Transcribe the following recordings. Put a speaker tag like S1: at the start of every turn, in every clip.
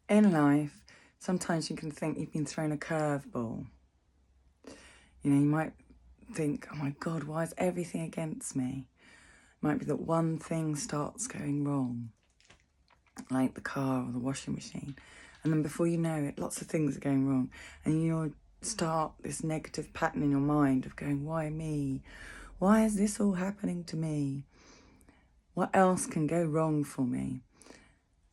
S1: in life, sometimes you can think you've been thrown a curveball. You know, you might think, oh my God, why is everything against me? It might be that one thing starts going wrong, like the car or the washing machine. And then before you know it, lots of things are going wrong. And you'll start this negative pattern in your mind of going, why me? Why is this all happening to me? What else can go wrong for me?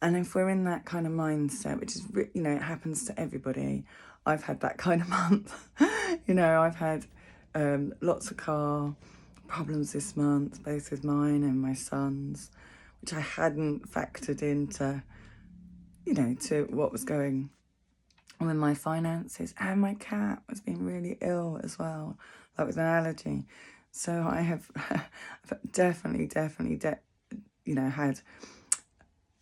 S1: And if we're in that kind of mindset, which is, you know, it happens to everybody. I've had that kind of month. You know, I've had lots of car problems this month, both with mine and my son's, which I hadn't factored into, you know, to what was going on with my finances. And my cat was being really ill as well, like with an allergy. So I have definitely, you know, had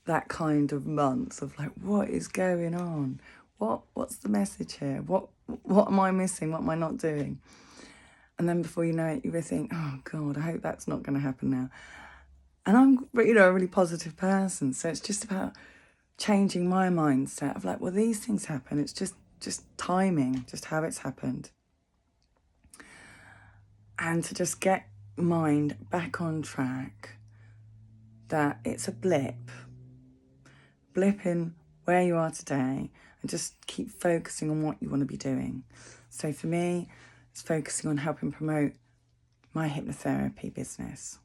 S1: that kind of month of like, what is going on? What's the message here? What am I missing? What am I not doing? And then before you know it, you will think, oh God, I hope that's not going to happen now. And I'm, you know, a really positive person. So it's just about changing my mindset of like, well, these things happen. It's just timing, just how it's happened. And to just get mind back on track that it's a blip in where you are today, and just keep focusing on what you want to be doing. So for me, it's focusing on helping promote my hypnotherapy business.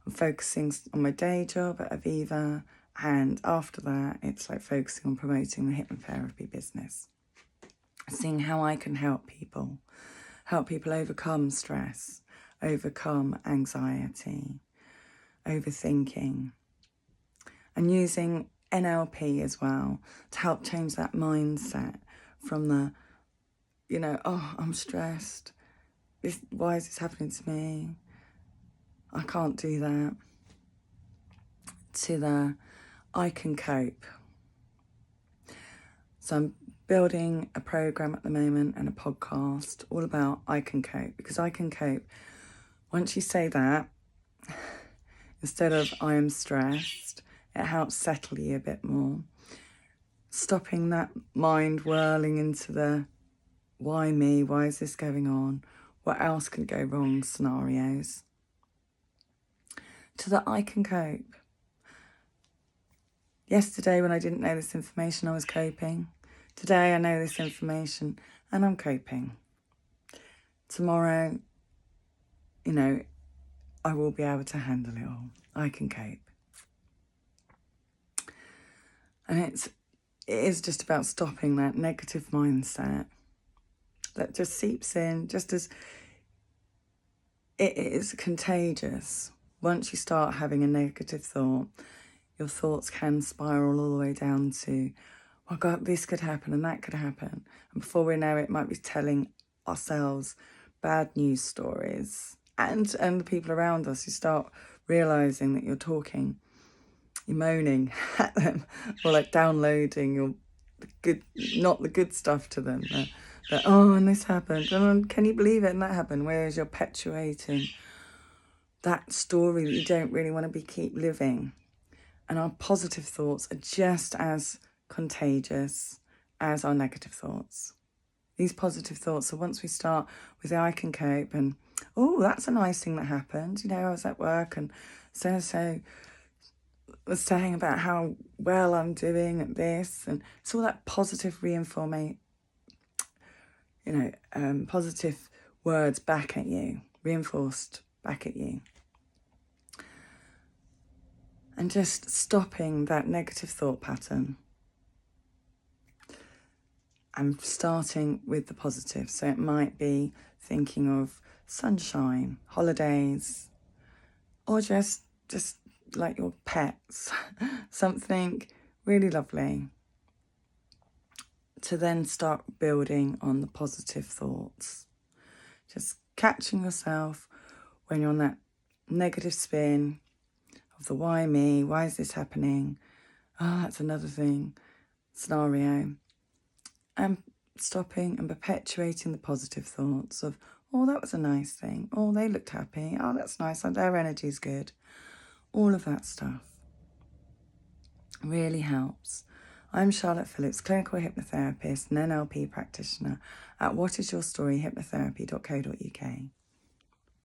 S1: I'm focusing on my day job at Aviva, and after that, it's like focusing on promoting the hypnotherapy business. Seeing how I can help people overcome stress, overcome anxiety, overthinking, and using NLP as well to help change that mindset from the, you know, oh, I'm stressed. Why is this happening to me? I can't do that. To the, I can cope. So I'm building a program at the moment and a podcast all about I can cope, because I can cope. Once you say that, instead of I am stressed, it helps settle you a bit more. Stopping that mind whirling into the why me, why is this going on, what else can go wrong scenarios. To the I can cope. Yesterday when I didn't know this information, I was coping. Today I know this information and I'm coping. Tomorrow, you know, I will be able to handle it all. I can cope. And it is just about stopping that negative mindset that just seeps in, just as it is contagious. Once you start having a negative thought, your thoughts can spiral all the way down to, oh God, this could happen and that could happen. And before we know it, might be telling ourselves bad news stories. And the people around us, you start realising that you're moaning at them, or like downloading your good, not the good stuff to them. That, oh, and this happened, and can you believe it, and that happened. Whereas you're perpetuating that story that you don't really want to keep living. And our positive thoughts are just as contagious as our negative thoughts. These positive thoughts, so once we start with the I can cope and, oh, that's a nice thing that happened. You know, I was at work and so was saying about how well I'm doing at this, and it's all that positive positive words back at you, reinforced back at you. And just stopping that negative thought pattern and starting with the positive. So it might be thinking of sunshine, holidays, or just like your pets, something really lovely, to then start building on the positive thoughts. Just catching yourself when you're on that negative spin of the why me, why is this happening? Oh, that's another thing, scenario. And stopping and perpetuating the positive thoughts of, oh, that was a nice thing. Oh, they looked happy. Oh, that's nice. Their energy's good. All of that stuff really helps. I'm Charlotte Phillips, clinical hypnotherapist and NLP practitioner at whatisyourstoryhypnotherapy.co.uk.